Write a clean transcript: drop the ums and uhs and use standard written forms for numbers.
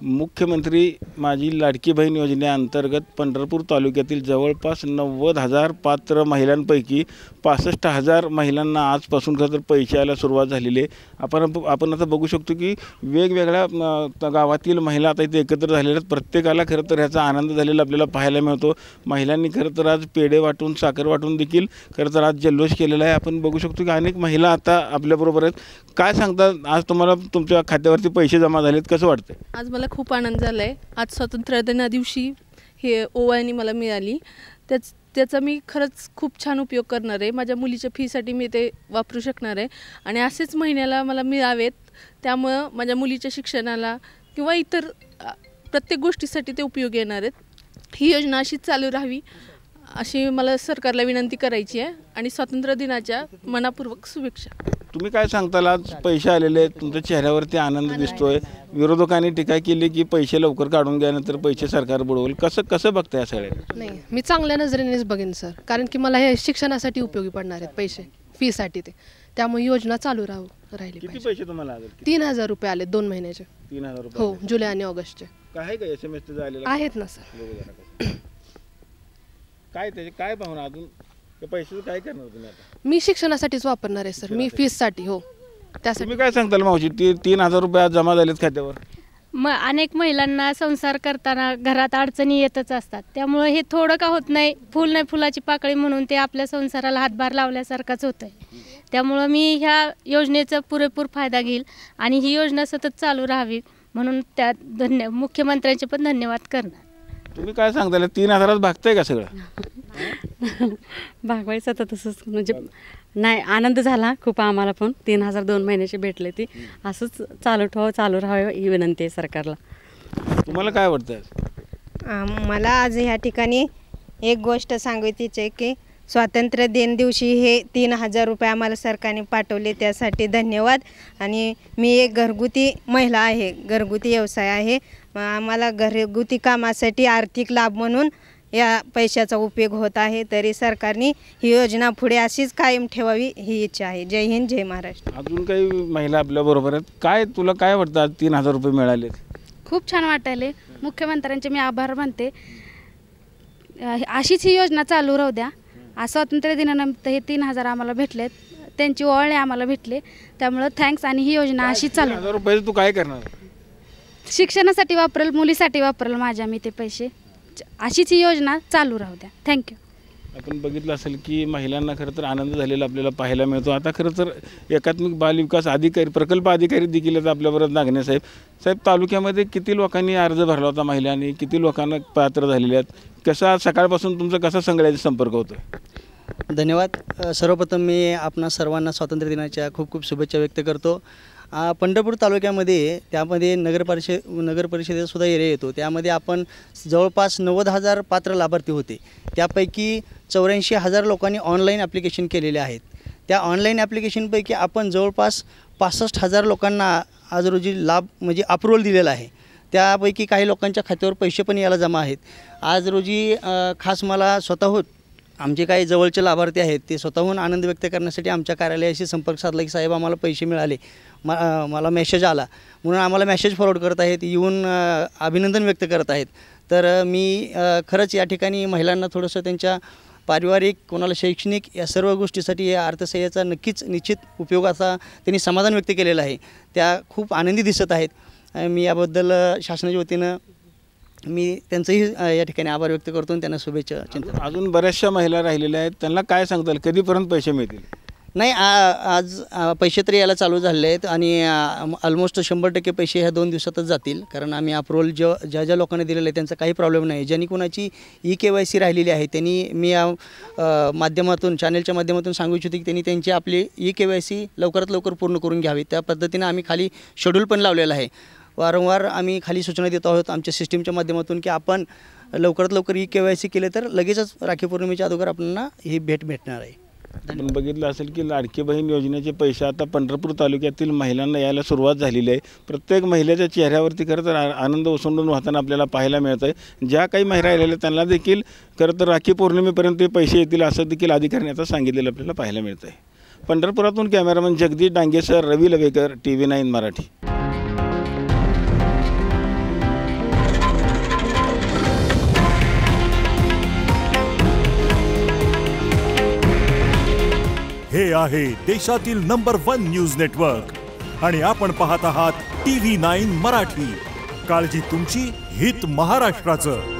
मुख्यमंत्री माझी लाडकी बहीण योजनेअंतर्गत पंढरपूर तालुक्यातील जवळपास 90,000 पात्र महिलांपैकी 65,000 महिलांना आजपासून खरं तर पैसे यायला सुरुवात झालेली आहे। आपण आता बघू शकतो की वेगवेगळ्या गावातील महिला आता इथे एकत्र झालेल्या आहेत। प्रत्येकाला खरं तर ह्याचा आनंद झालेला आपल्याला पाहायला मिळतो। महिलांनी खरं तर आज पेढे वाटून साखर वाटून देखील खरं तर आज जल्लोष केलेला आहे। आपण बघू शकतो की अनेक महिला आता आपल्याबरोबर आहेत। काय सांगतात आज तुम्हाला तुमच्या खात्यावरती पैसे जमा झालेत, कसं वाटतंय? आज मला खूप आनंद झाला आहे। आज स्वातंत्र्य दिना दिवशी हे ओवाळणी मला मिळाली, त्याचा मी खरंच खूप छान उपयोग करणार आहे। माझ्या मुलीच्या फीसाठी मी ते वापरू शकणार आहे आणि असेच महिन्याला मला मिळावेत, त्यामुळं माझ्या मुलीच्या शिक्षणाला किंवा इतर प्रत्येक गोष्टीसाठी ते उपयोगी येणार आहेत। ही योजना अशीच चालू राहावी अशी मला सरकारला विनंती करायची आहे आणि स्वातंत्र्य दिनाच्या मनापूर्वक शुभेच्छा। तुम्ही काय सांगताल? आज पैसे आलेले आहेत, तुमच्या चेहऱ्यावरती आनंद दिसतोय। विरोधकांनी टीका केली की पैसे लवकर काढून घ्या नंतर पैसे सरकार बुडवल, कसं बघताय या सगळ्या? नाही, मी चांगल्या नजरेनेच बघेन सर, कारण की मला हे शिक्षणासाठी उपयोगी पडणार आहेत पैसे, फीसाठी ते, त्यामुळे योजना चालू राहिली। किती पैसे तुम्हाला आले? 3,000 रुपये आले 2 महिन्याचे। 3,000 रुपये? हो, जुलै आणि ऑगस्टचे। काय का SMS ते आलेले आहेत ना सर। काय त्याचे काय पाहून अजून ते पैसे काय करणार तुम्ही आता? मी शिक्षणासाठीच वापरणार आहे सर, मी फीससाठी। हो, त्यासाठी। तुम्ही काय सांगताल मावशी? 3,000 रुपये आज जमा झालेत खात्यावर? अनेक महिलांना संसार करताना घरात अडचणी येतच असतात, त्यामुळे हे थोडं का होत नाही, फुल नाही फुलाची पाकळी म्हणून ते आपल्या संसाराला हातभार लावल्यासारखाच होतं आहे। त्यामुळं मी ह्या योजनेचा पुरेपूर फायदा घेईल आणि ही योजना सतत चालू राहावी म्हणून त्यात मुख्यमंत्र्यांचे पण धन्यवाद करणार। तुम्ही काय सांगताल? 3,000 भागतंय का सगळं? भागवायचं तर तसंच म्हणजे नाही, आनंद झाला खूप आम्हाला पण। 3,000 2 महिन्याचे भेटले, ती असंच चालू राहावं ही विनंती आहे सरकारला। तुम्हाला काय वाटतं? मला आज ह्या ठिकाणी एक गोष्ट सांगायचीच आहे की स्वातंत्र्य दिन दिवशी हे 3,000 रुपये आम्हाला सरकारने पाठवले, त्यासाठी धन्यवाद। आणि मी एक घरगुती महिला आहे, घरगुती व्यवसाय आहे, आम्हाला घरगुती कामासाठी आर्थिक लाभ म्हणून या पैशाचा उपयोग होत आहे। तरी सरकारने ही योजना पुढे अशीच कायम ठेवावी ही इच्छा आहे। जय हिंद, जय महाराष्ट्र। अजून काही महिला आपल्या बरोबर आहेत, काय तुला काय वाटतं आज 3,000 रुपये मिळाले? खूप छान वाटायले, मुख्यमंत्र्यांचे मी आभार मानते। अशीच ही योजना चालू राहू द्या। आज स्वातंत्र्य दिनानिमित्त हे 3,000 आम्हाला भेटलेत, त्यांची ओळणी आम्हाला भेटले, त्यामुळे थँक्स। आणि ही योजना अशीच चालू। 3,000 रुपये तू काय करणार? शिक्षणासाठी वापरेल, मुलीसाठी वापरेल माझ्या मी ते पैसे। अशीच ही योजना चालू राहू द्या। थँक्यू। आपण बघितलं असेल की महिलांना खरं तर आनंद झालेला आपल्याला पाहायला मिळतो। आता खरं तर एकात्मिक बाल विकास अधिकारी, प्रकल्प अधिकारी देखील आहेत आपल्याबरोबर नागणे साहेब, तालुक्यामध्ये किती लोकांनी अर्ज भरला होता महिलांनी, किती लोकांना पात्र झालेले आहेत, कसा सकाळपासून तुमचा कसा संगड्याचा संपर्क होतो? धन्यवाद। सर्वप्रथम मी आपणा सर्वांना स्वातंत्र्य दिनाच्या खूप खूप शुभेच्छा व्यक्त करतो। पंढरपूर तालुक्यामध्ये त्यामध्ये नगर परिषदेचा सुद्धा एरिया येतो, त्यामध्ये आपण जवळपास 90,000 पात्र लाभार्थी होते, त्यापैकी 84,000 लोकांनी ऑनलाईन ॲप्लिकेशन केलेले आहेत। त्या ऑनलाईन ॲप्लिकेशनपैकी आपण जवळपास 65,000 लोकांना आज रोजी लाभ म्हणजे अप्रूव्हल दिलेला आहे। त्यापैकी काही लोकांच्या खात्यावर पैसे पण यायला जमा आहेत। आज रोजी खास मला स्वतःहून आमचे काही जवळचे लाभार्थी आहेत ते स्वतःहून आनंद व्यक्त करण्यासाठी आमच्या कार्यालयाशी संपर्क साधला की साहेब आम्हाला पैसे मिळाले, मला मेसेज आला म्हणून आम्हाला मेसेज फॉरवर्ड करत आहेत, येऊन अभिनंदन व्यक्त करत आहेत। तर मी खरंच या ठिकाणी महिलांना थोडंसं त्यांच्या पारिवारिक, कोणाला शैक्षणिक या सर्व गोष्टीसाठी या अर्थसहाय्याचा निश्चित उपयोगाचा त्यांनी समाधान व्यक्त केलेलं आहे, त्या खूप आनंदी दिसत आहेत। मी याबद्दल शासनाच्या वतीनं मी त्यांचंही या ठिकाणी आभार व्यक्त करतो आणि त्यांना शुभेच्छा। अजून बऱ्याचशा महिला राहिलेल्या आहेत, त्यांना काय सांगताल कधीपर्यंत पैसे मिळतील? नाही, आज पैसे तरी यायला चालू झाले आहेत आणि ऑलमोस्ट 100% पैसे ह्या 2 दिवसातच जातील, कारण आम्ही अप्रूव्हल ज्या लोकांना दिलेलं आहे त्यांचा काही प्रॉब्लेम नाही। ज्यांनी कोणाची EKYC राहिलेली आहे त्यांनी मी या माध्यमातून चॅनलच्या माध्यमातून सांगू इच्छितो की त्यांनी त्यांची आपली EKYC लवकरात लवकर पूर्ण करून घ्यावी। त्या पद्धतीनं आम्ही खाली शेड्यूल पण लावलेलं आहे। वारंवार आम्ही खाली सूचना देत आहोत आमच्या सिस्टीमच्या माध्यमातून की आपण लवकरात लवकर EKYC केले तर लगेचच राखी पौर्णिमेच्या अगोदर आपल्याला ही भेट भेटणार आहे। आपण बघितलं असेल की लाडकी बहीण योजनेचे पैसे आता पंढरपूर तालुक्यातील महिलांना यायला सुरुवात झालेली आहे। प्रत्येक महिलेच्या चेहऱ्यावरती खरं तर आनंद ओसंडून वाहताना आपल्याला पाहायला मिळत आहे। ज्या काही महिला राहिलेल्या त्यांना देखील खरं तर राखी पौर्णिमेपर्यंत पैसे येतील असं देखील अधिकाऱ्यांनी आता सांगितलेलं आपल्याला पाहायला मिळत आहे। पंढरपुरातून कॅमेरामन जगदीश डांगेसर, रवी लवेकर, TV9 मराठी। हे आहे देशातील नंबर 1 न्यूज नेटवर्क आणि आपण पाहत आहात TV9 मराठी. काळजी तुमची, हित महाराष्ट्राचं.